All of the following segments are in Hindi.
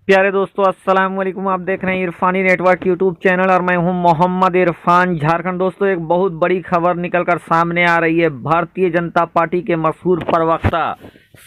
प्यारे दोस्तों, अस्सलाम वालेकुम। आप देख रहे हैं इरफानी नेटवर्क यूट्यूब चैनल और मैं हूं मोहम्मद इरफान झारखंड। दोस्तों, एक बहुत बड़ी खबर निकलकर सामने आ रही है। भारतीय जनता पार्टी के मशहूर प्रवक्ता,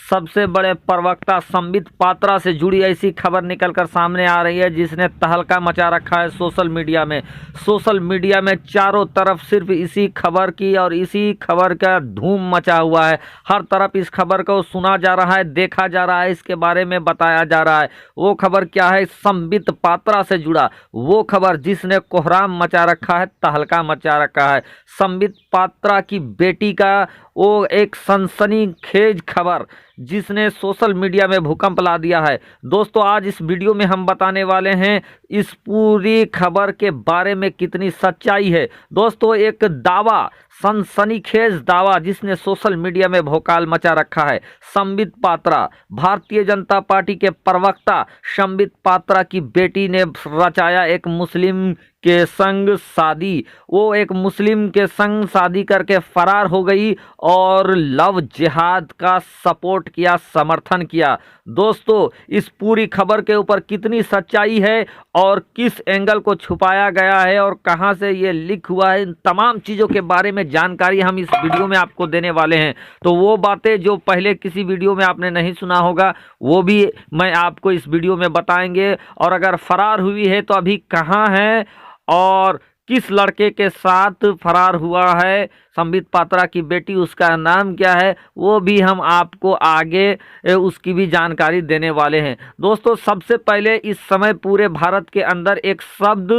सबसे बड़े प्रवक्ता संबित पात्रा से जुड़ी ऐसी खबर निकलकर सामने आ रही है जिसने तहलका मचा रखा है सोशल मीडिया में। सोशल मीडिया में चारों तरफ सिर्फ इसी खबर की और इसी खबर का धूम मचा हुआ है। हर तरफ इस खबर को सुना जा रहा है, देखा जा रहा है, इसके बारे में बताया जा रहा है। वो खबर क्या है? संबित पात्रा से जुड़ा वो खबर जिसने कोहराम मचा रखा है, तहलका मचा रखा है। संबित पात्रा की बेटी का वो एक सनसनीखेज खबर जिसने सोशल मीडिया में भूकंप ला दिया है। दोस्तों, आज इस वीडियो में हम बताने वाले हैं इस पूरी खबर के बारे में कितनी सच्चाई है। दोस्तों, एक दावा, सनसनीखेज दावा जिसने सोशल मीडिया में भौकाल मचा रखा है। संबित पात्रा, भारतीय जनता पार्टी के प्रवक्ता संबित पात्रा की बेटी ने रचाया एक मुस्लिम के संग शादी। वो एक मुस्लिम के संग शादी करके फरार हो गई और लव जिहाद का सपोर्ट किया, समर्थन किया। दोस्तों, इस पूरी खबर के ऊपर कितनी सच्चाई है और किस एंगल को छुपाया गया है और कहां से ये लीक हुआ है, इन तमाम चीज़ों के बारे में जानकारी हम इस वीडियो में आपको देने वाले हैं। तो वो बातें जो पहले किसी वीडियो में आपने नहीं सुना होगा वो भी मैं आपको इस वीडियो में बताएंगे। और अगर फरार हुई है तो अभी कहाँ है और किस लड़के के साथ फरार हुआ है संबित पात्रा की बेटी, उसका नाम क्या है, वो भी हम आपको आगे उसकी भी जानकारी देने वाले हैं। दोस्तों, सबसे पहले इस समय पूरे भारत के अंदर एक शब्द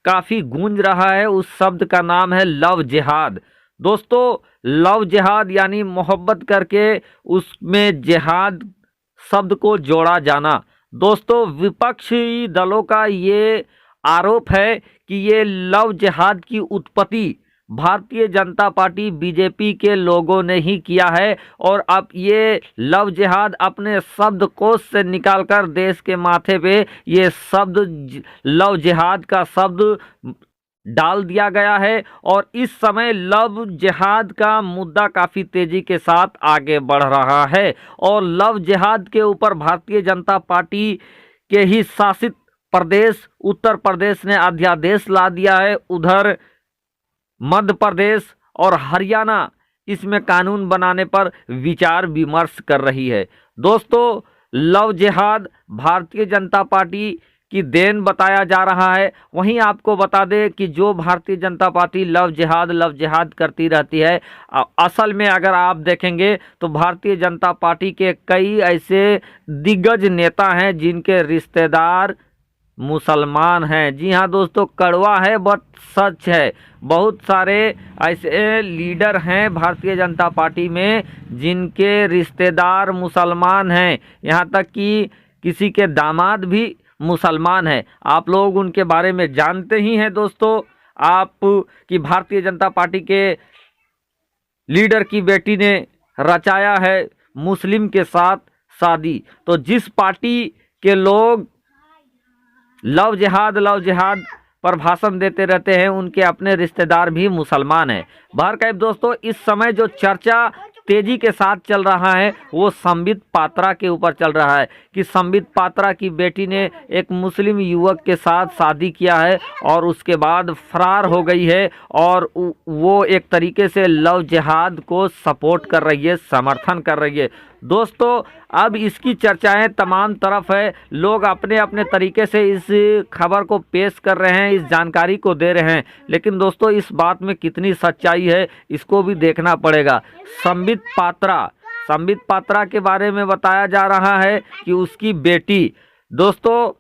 काफ़ी गूंज रहा है। उस शब्द का नाम है लव जिहाद। दोस्तों, लव जिहाद यानी मोहब्बत करके उसमें जिहाद शब्द को जोड़ा जाना। दोस्तों, विपक्षी दलों का ये आरोप है कि ये लव जिहाद की उत्पत्ति भारतीय जनता पार्टी बीजेपी के लोगों ने ही किया है और अब ये लव जिहाद अपने शब्दकोश से निकालकर देश के माथे पे ये शब्द लव जिहाद का शब्द डाल दिया गया है। और इस समय लव जिहाद का मुद्दा काफ़ी तेजी के साथ आगे बढ़ रहा है और लव जिहाद के ऊपर भारतीय जनता पार्टी के ही शासित प्रदेश उत्तर प्रदेश ने अध्यादेश ला दिया है। उधर मध्य प्रदेश और हरियाणा इसमें कानून बनाने पर विचार विमर्श कर रही है। दोस्तों, लव जिहाद भारतीय जनता पार्टी की देन बताया जा रहा है। वहीं आपको बता दें कि जो भारतीय जनता पार्टी लव जिहाद करती रहती है, असल में अगर आप देखेंगे तो भारतीय जनता पार्टी के कई ऐसे दिग्गज नेता हैं जिनके रिश्तेदार मुसलमान हैं। जी हाँ दोस्तों, कड़वा है बट सच है। बहुत सारे ऐसे लीडर हैं भारतीय जनता पार्टी में जिनके रिश्तेदार मुसलमान हैं, यहाँ तक कि किसी के दामाद भी मुसलमान हैं। आप लोग उनके बारे में जानते ही हैं। दोस्तों, आप कि भारतीय जनता पार्टी के लीडर की बेटी ने रचाया है मुस्लिम के साथ शादी। तो जिस पार्टी के लोग लव जिहाद पर भाषण देते रहते हैं उनके अपने रिश्तेदार भी मुसलमान हैं। बहरकैफ दोस्तों, इस समय जो चर्चा तेजी के साथ चल रहा है वो संबित पात्रा के ऊपर चल रहा है कि संबित पात्रा की बेटी ने एक मुस्लिम युवक के साथ शादी किया है और उसके बाद फरार हो गई है और वो एक तरीके से लव जिहाद को सपोर्ट कर रही है, समर्थन कर रही है। दोस्तों, अब इसकी चर्चाएं तमाम तरफ है। लोग अपने अपने तरीके से इस खबर को पेश कर रहे हैं, इस जानकारी को दे रहे हैं, लेकिन दोस्तों इस बात में कितनी सच्चाई है इसको भी देखना पड़ेगा। संबित पात्रा के बारे में बताया जा रहा है कि उसकी बेटी, दोस्तों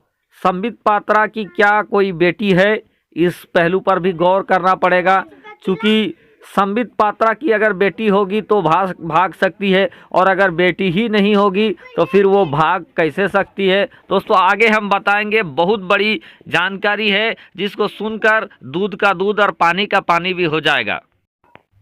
संबित पात्रा की क्या कोई बेटी है, इस पहलू पर भी गौर करना पड़ेगा। चूँकि संबित पात्रा की अगर बेटी होगी तो भाग सकती है और अगर बेटी ही नहीं होगी तो फिर वो भाग कैसे सकती है। दोस्तों, आगे हम बताएंगे, बहुत बड़ी जानकारी है जिसको सुनकर दूध का दूध और पानी का पानी भी हो जाएगा।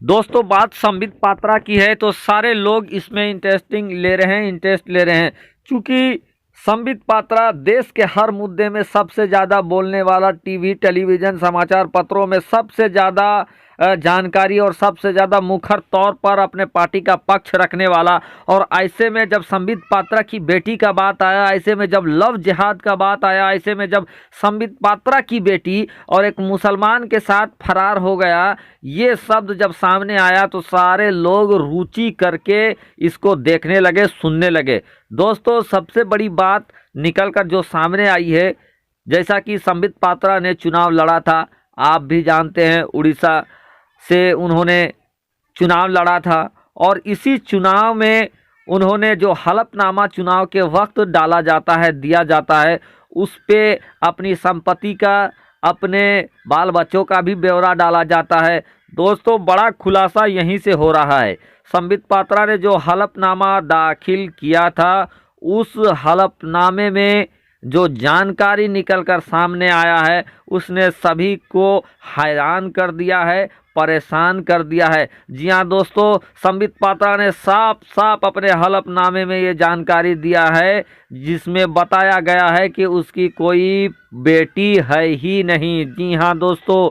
दोस्तों, बात संबित पात्रा की है तो सारे लोग इसमें इंटरेस्ट ले रहे हैं क्योंकि संबित पात्रा देश के हर मुद्दे में सबसे ज़्यादा बोलने वाला, टीवी टेलीविज़न समाचार पत्रों में सबसे ज़्यादा जानकारी और सबसे ज़्यादा मुखर तौर पर अपने पार्टी का पक्ष रखने वाला। और ऐसे में जब संबित पात्रा की बेटी का बात आया, ऐसे में जब लव जिहाद का बात आया, ऐसे में जब संबित पात्रा की बेटी और एक मुसलमान के साथ फरार हो गया, ये शब्द जब सामने आया तो सारे लोग रुचि करके इसको देखने लगे, सुनने लगे। दोस्तों, सबसे बड़ी बात निकलकर जो सामने आई है, जैसा कि संबित पात्रा ने चुनाव लड़ा था, आप भी जानते हैं, उड़ीसा से उन्होंने चुनाव लड़ा था और इसी चुनाव में उन्होंने जो हलफनामा चुनाव के वक्त डाला जाता है, दिया जाता है, उस पे अपनी संपत्ति का, अपने बाल बच्चों का भी ब्यौरा डाला जाता है। दोस्तों, बड़ा खुलासा यहीं से हो रहा है। संबित पात्रा ने जो हलफनामा दाखिल किया था, उस हलफनामे में जो जानकारी निकलकर सामने आया है, उसने सभी को हैरान कर दिया है, परेशान कर दिया है। जी हाँ दोस्तों, संबित पात्रा ने साफ साफ अपने हलफनामे में ये जानकारी दिया है, जिसमें बताया गया है कि उसकी कोई बेटी है ही नहीं। जी हाँ दोस्तों,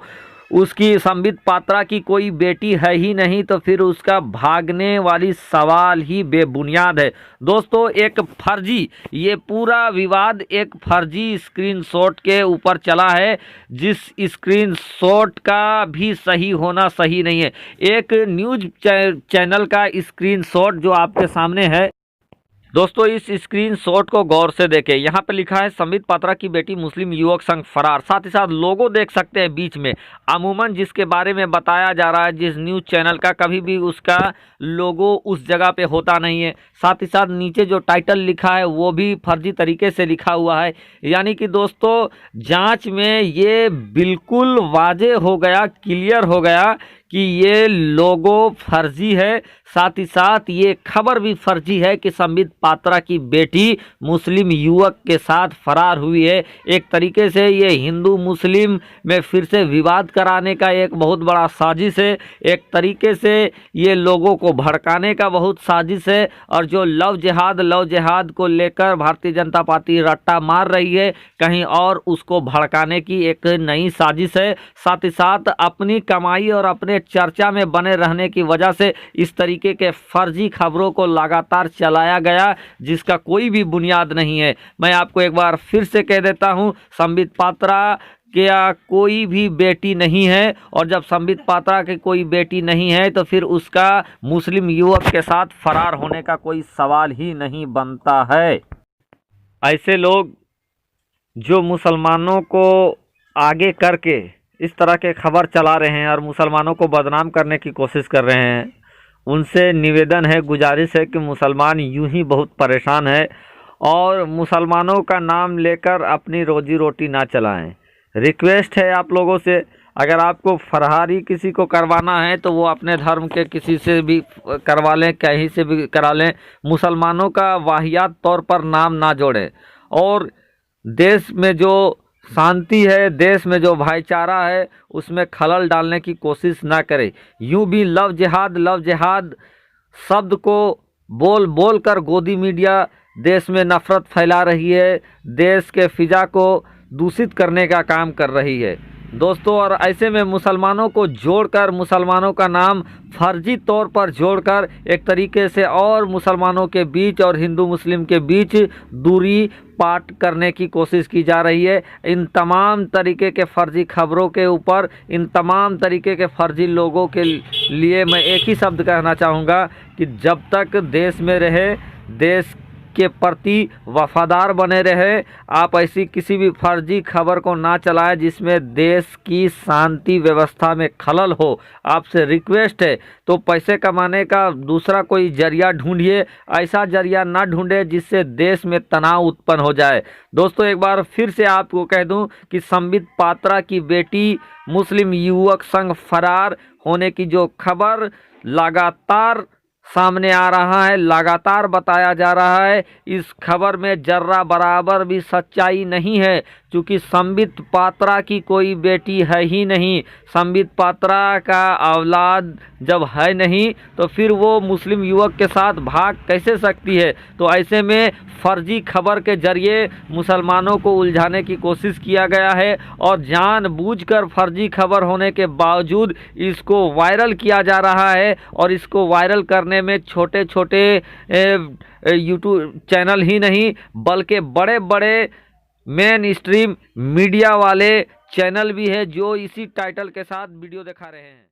उसकी, संबित पात्रा की कोई बेटी है ही नहीं, तो फिर उसका भागने वाली सवाल ही बेबुनियाद है। दोस्तों, एक फर्जी, ये पूरा विवाद एक फर्जी स्क्रीनशॉट के ऊपर चला है, जिस स्क्रीनशॉट का भी सही होना सही नहीं है। एक न्यूज़ चैनल का स्क्रीनशॉट जो आपके सामने है दोस्तों, इस स्क्रीनशॉट को गौर से देखें। यहाँ पे लिखा है संबित पात्रा की बेटी मुस्लिम युवक संग फरार। साथ ही साथ लोगो देख सकते हैं बीच में। अमूमन जिसके बारे में बताया जा रहा है, जिस न्यूज़ चैनल का, कभी भी उसका लोगो उस जगह पे होता नहीं है। साथ ही साथ नीचे जो टाइटल लिखा है वो भी फर्जी तरीके से लिखा हुआ है। यानी कि दोस्तों, जांच में ये बिल्कुल वाज़ेह हो गया, क्लियर हो गया कि ये लोगो फर्जी है। साथ ही साथ ये खबर भी फर्जी है कि संबित पात्रा की बेटी मुस्लिम युवक के साथ फरार हुई है। एक तरीके से ये हिंदू मुस्लिम में फिर से विवाद कराने का एक बहुत बड़ा साजिश है। एक तरीके से ये लोगों को भड़काने का बहुत साजिश है। और जो लव जिहाद को लेकर भारतीय जनता पार्टी रट्टा मार रही है, कहीं और उसको भड़काने की एक नई साजिश है। साथ ही साथ अपनी कमाई और अपने चर्चा में बने रहने की वजह से इस तरीके के फर्जी खबरों को लगातार चलाया गया, जिसका कोई भी बुनियाद नहीं है। मैं आपको एक बार फिर से कह देता हूं, संबित पात्रा क्या कोई भी बेटी नहीं है, और जब संबित पात्रा की कोई बेटी नहीं है तो फिर उसका मुस्लिम युवक के साथ फरार होने का कोई सवाल ही नहीं बनता है। ऐसे लोग जो मुसलमानों को आगे करके इस तरह के खबर चला रहे हैं और मुसलमानों को बदनाम करने की कोशिश कर रहे हैं, उनसे निवेदन है, गुजारिश है कि मुसलमान यूं ही बहुत परेशान है और मुसलमानों का नाम लेकर अपनी रोजी रोटी ना चलाएं। रिक्वेस्ट है आप लोगों से, अगर आपको फरहारी किसी को करवाना है तो वो अपने धर्म के किसी से भी करवा लें, कहीं से भी करा लें। मुसलमानों का वाहियात तौर पर नाम ना जोड़ें और देश में जो शांति है, देश में जो भाईचारा है, उसमें खलल डालने की कोशिश ना करें। यूं भी लव जिहाद शब्द को बोल बोल कर गोदी मीडिया देश में नफरत फैला रही है, देश के फिजा को दूषित करने का काम कर रही है दोस्तों। और ऐसे में मुसलमानों को जोड़कर, मुसलमानों का नाम फर्जी तौर पर जोड़कर एक तरीके से और मुसलमानों के बीच और हिंदू मुस्लिम के बीच दूरी पाट करने की कोशिश की जा रही है। इन तमाम तरीके के फर्जी खबरों के ऊपर, इन तमाम तरीके के फर्जी लोगों के लिए मैं एक ही शब्द कहना चाहूँगा कि जब तक देश में रहे, देश के प्रति वफादार बने रहे, आप ऐसी किसी भी फर्जी खबर को ना चलाएं जिसमें देश की शांति व्यवस्था में खलल हो। आपसे रिक्वेस्ट है, तो पैसे कमाने का दूसरा कोई जरिया ढूंढिए, ऐसा जरिया ना ढूंढे जिससे देश में तनाव उत्पन्न हो जाए। दोस्तों, एक बार फिर से आपको कह दूं कि संबित पात्रा की बेटी मुस्लिम युवक संग फरार होने की जो खबर लगातार सामने आ रहा है, लगातार बताया जा रहा है, इस खबर में जर्रा बराबर भी सच्चाई नहीं है, क्योंकि संबित पात्रा की कोई बेटी है ही नहीं। संबित पात्रा का औलाद जब है नहीं तो फिर वो मुस्लिम युवक के साथ भाग कैसे सकती है। तो ऐसे में फर्जी खबर के जरिए मुसलमानों को उलझाने की कोशिश किया गया है और जानबूझकर फर्जी खबर होने के बावजूद इसको वायरल किया जा रहा है। और इसको वायरल करने में छोटे छोटे यूट्यूब चैनल ही नहीं बल्कि बड़े बड़े मेन स्ट्रीम मीडिया वाले चैनल भी है जो इसी टाइटल के साथ वीडियो दिखा रहे हैं।